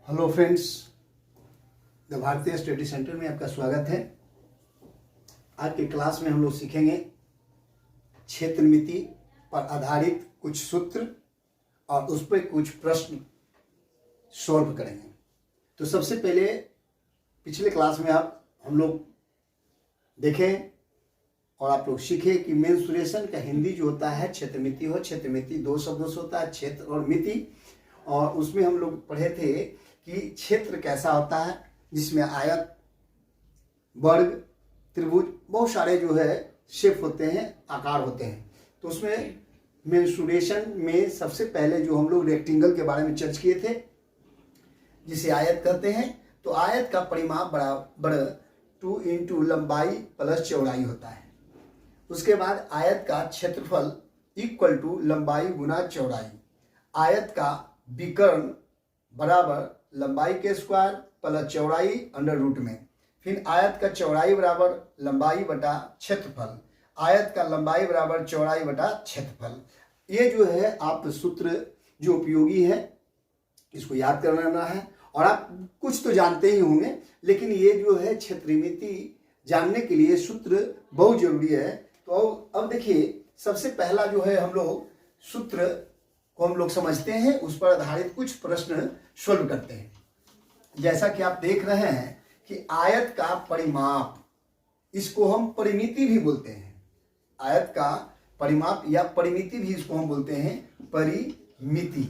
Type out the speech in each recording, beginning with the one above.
Hello friends, the भारतीय study centre में आपका स्वागत है। आज के क्लास में हम लोग सीखेंगे क्षेत्रमिति पर आधारित कुछ सूत्र और उस पर कुछ प्रश्न सॉल्व करेंगे। तो सबसे पहले पिछले क्लास में हम लोग देखें और आप लोग सीखे कि मेंसुरेशन का हिंदी जो होता है क्षेत्रमिति हो। क्षेत्रमिति दो शब्दों से होता है, क्षेत्र और मिति। और उसमें हम लोग पढ़े थे कि क्षेत्र कैसा होता है, जिसमें आयत, वर्ग, त्रिभुज, बहुत सारे जो है शेप होते हैं, आकार होते हैं। तो उसमें मेंसुरेशन में सबसे पहले जो हम लोग रेक्टेंगल के बारे में चर्चा किए थे, जिसे आयत कहते हैं। तो आयत का परिमाप बराबर 2 इंटू लंबाई प्लस चौड़ाई होता है। उसके बाद आयत का क्षेत्रफल इक्वल टू लंबाई गुना चौड़ाई। आयत का विकर्ण बराबर लंबाई के स्क्वायर प्लस चौड़ाई अंडर रूट में। फिर आयत का चौड़ाई बराबर लंबाई बटा क्षेत्रफल। आयत का लंबाई बराबर चौड़ाई बटा क्षेत्रफल। ये जो है आप सूत्र जो उपयोगी है, इसको याद करना है। और आप कुछ तो जानते ही होंगे, लेकिन ये जो है क्षेत्रमिति जानने के लिए सूत्र बहुत जरूरी है। तो अब देखिए, सबसे पहला जो है हम लोग सूत्र को हम लोग समझते हैं, उस पर आधारित कुछ प्रश्न सॉल्व करते हैं। जैसा कि आप देख रहे हैं कि आयत का परिमाप, इसको हम परिमिति भी बोलते हैं। आयत का परिमाप या परिमिति भी इसको हम बोलते हैं, परिमिति।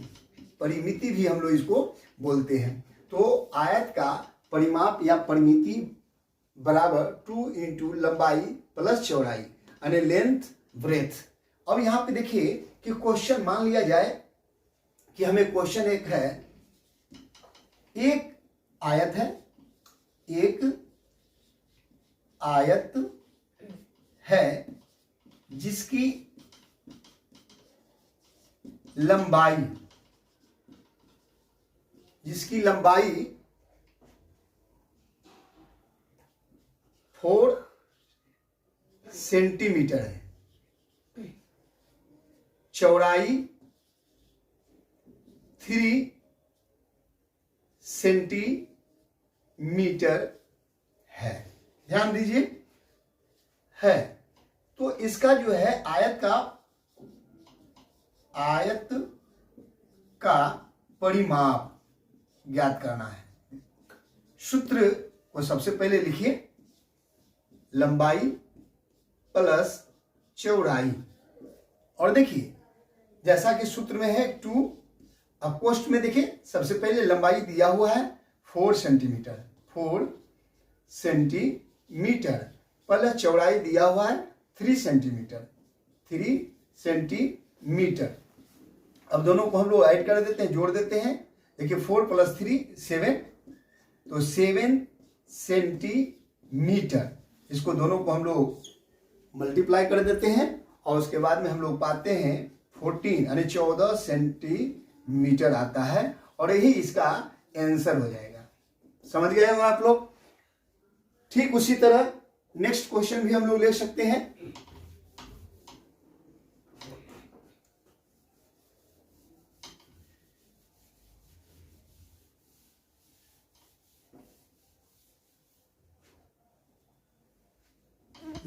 परिमिति भी हम लोग इसको बोलते हैं। तो आयत का परिमाप या परिमिति बराबर 2 इंटू लंबाई प्लस चौड़ाई यानी लेंथ ब्रेथ। अब यहाँ पे देखिए कि क्वेश्चन मान लिया जाए कि हमें क्वेश्चन एक है, एक आयत है, एक आयत है जिसकी लंबाई 4 सेंटीमीटर है, चौड़ाई 3 सेंटीमीटर है। ध्यान दीजिए, है। तो इसका जो है आयत का परिमाप ज्ञात करना है। सूत्र को सबसे पहले लिखिए, लंबाई प्लस चौड़ाई। और देखिए जैसा कि सूत्र में है 2, अब कोष्ठ में देखिए सबसे पहले लंबाई दिया हुआ है 4 सेंटीमीटर, 4 सेंटीमीटर प्लस चौड़ाई दिया हुआ है 3 सेंटीमीटर, 3 सेंटीमीटर। अब दोनों को हम लोग ऐड कर देते हैं, जोड़ देते हैं। देखिए 4 + 3 7, तो 7 सेंटीमीटर। इसको दोनों को हम लोग मल्टीप्लाई कर देते हैं और उसके बाद में हम लोग पाते हैं 14 यानी 14 सेंटीमीटर आता है। और यही इसका आंसर हो जाएगा। समझ गए होंगे आप लोग। ठीक उसी तरह नेक्स्ट क्वेश्चन भी हम लोग ले सकते हैं।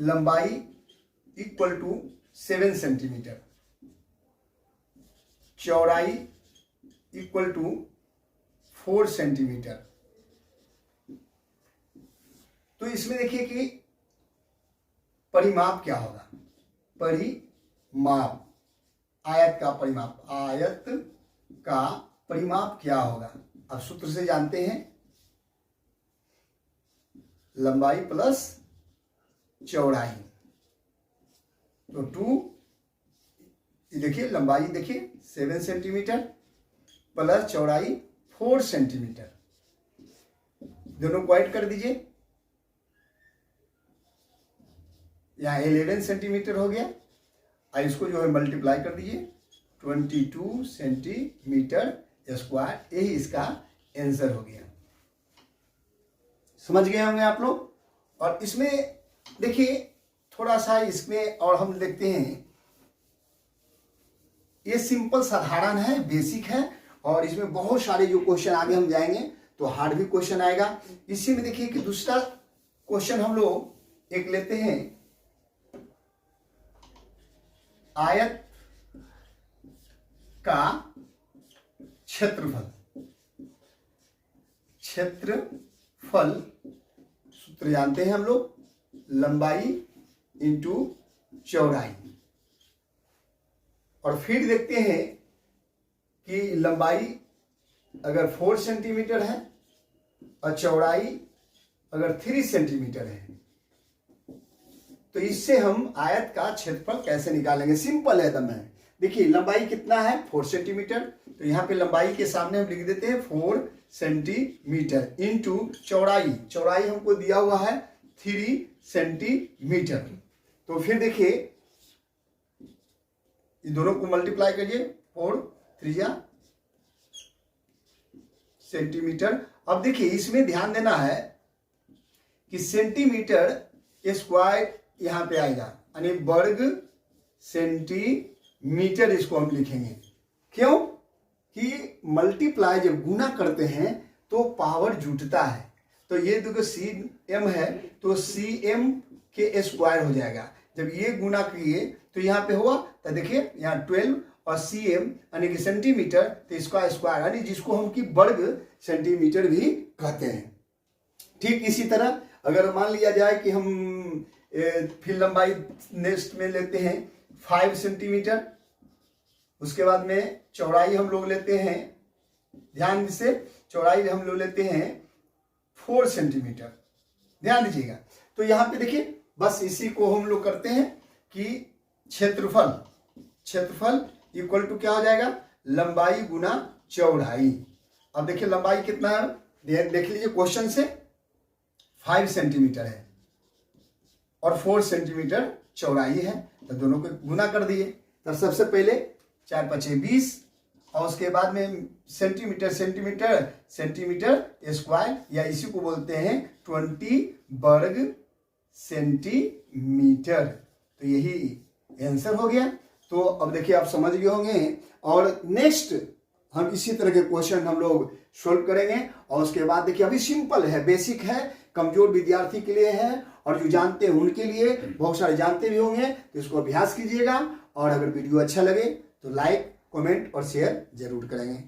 लंबाई इक्वल टू 7 सेंटीमीटर, चौड़ाई इक्वल टू 4 सेंटीमीटर। तो इसमें देखिए कि परिमाप क्या होगा। परिमाप, आयत का परिमाप, आयत का परिमाप क्या होगा। अब सूत्र से जानते हैं, लंबाई प्लस चौड़ाई। तो 2, देखिए लंबाई देखिए 7 सेंटीमीटर प्लस चौड़ाई 4 सेंटीमीटर। दोनों को ऐड कर दीजिए, यहाँ 11 सेंटीमीटर हो गया। और इसको जो है मल्टीप्लाई कर दीजिए, 22 सेंटीमीटर स्क्वायर। यही इसका आंसर हो गया। समझ गए होंगे आप लोग। और इसमें देखिए थोड़ा सा इसमें और हम देखते हैं, ये सिंपल साधारण है, बेसिक है। और इसमें बहुत सारे जो क्वेश्चन आगे हम जाएंगे तो हार्ड भी क्वेश्चन आएगा। इसी में देखिए कि दूसरा क्वेश्चन हम लोग एक लेते हैं, आयत का क्षेत्रफल। क्षेत्रफल सूत्र जानते हैं हम लोग, लंबाई इंटू चौड़ाई। और फिर देखते हैं कि लंबाई अगर 4 सेंटीमीटर है और चौड़ाई अगर 3 सेंटीमीटर है तो इससे हम आयत का क्षेत्रफल कैसे निकालेंगे। सिंपल है एकदम है। देखिए लंबाई कितना है 4 सेंटीमीटर, तो यहाँ पे लंबाई के सामने हम लिख देते हैं 4 सेंटीमीटर इंटू चौड़ाई। चौड़ाई हमको दिया हुआ है 3 सेंटीमीटर। तो फिर देखिए ये दोनों को मल्टीप्लाई करिए, 4 3 सेंटीमीटर। अब देखिए इसमें ध्यान देना है कि सेंटीमीटर स्क्वायर यहां पे आएगा, यानी वर्ग सेंटीमीटर इसको हम लिखेंगे। क्यों कि मल्टीप्लाई जब गुना करते हैं तो पावर जुटता है। तो ये देखो cm है तो cm के स्क्वायर हो जाएगा। जब ये गुना किए तो यहाँ पे हुआ तो देखिए यहाँ 12 और cm यानी कि सेंटीमीटर, तो इसका स्क्वायर यानी जिसको हम की वर्ग सेंटीमीटर भी कहते हैं। ठीक इसी तरह अगर मान लिया जाए कि हम फिर लंबाई नेक्स्ट में लेते हैं 5 सेंटीमीटर, उसके बाद में चौड़ाई हम लोग लेते हैं, ध्यान से चौड़ाई हम लोग लेते हैं 4 सेंटीमीटर, ध्यान दीजिएगा। तो यहाँ पे देखिए बस इसी को हम लोग करते हैं कि क्षेत्रफल इक्वल टू क्या हो जाएगा, लंबाई गुना चौड़ाई। अब देखिए लंबाई कितना है, देख लीजिए क्वेश्चन से 5 सेंटीमीटर है और 4 सेंटीमीटर चौड़ाई है, तो दोनों को गुना कर दिए। तो सबसे पहले 4 5 20 और उसके बाद में सेंटीमीटर स्क्वायर, या इसी को बोलते हैं 20 वर्ग सेंटीमीटर। तो यही आंसर हो गया। तो अब देखिए आप समझ गए होंगे, और नेक्स्ट हम इसी तरह के क्वेश्चन हम लोग सोल्व करेंगे। और उसके बाद देखिए अभी सिंपल है, बेसिक है, कमजोर विद्यार्थी के लिए है, और जो जानते हैं उनके लिए, बहुत सारे जानते भी होंगे, तो इसको अभ्यास कीजिएगा। और अगर वीडियो अच्छा लगे तो लाइक कमेंट और शेयर जरूर करेंगे।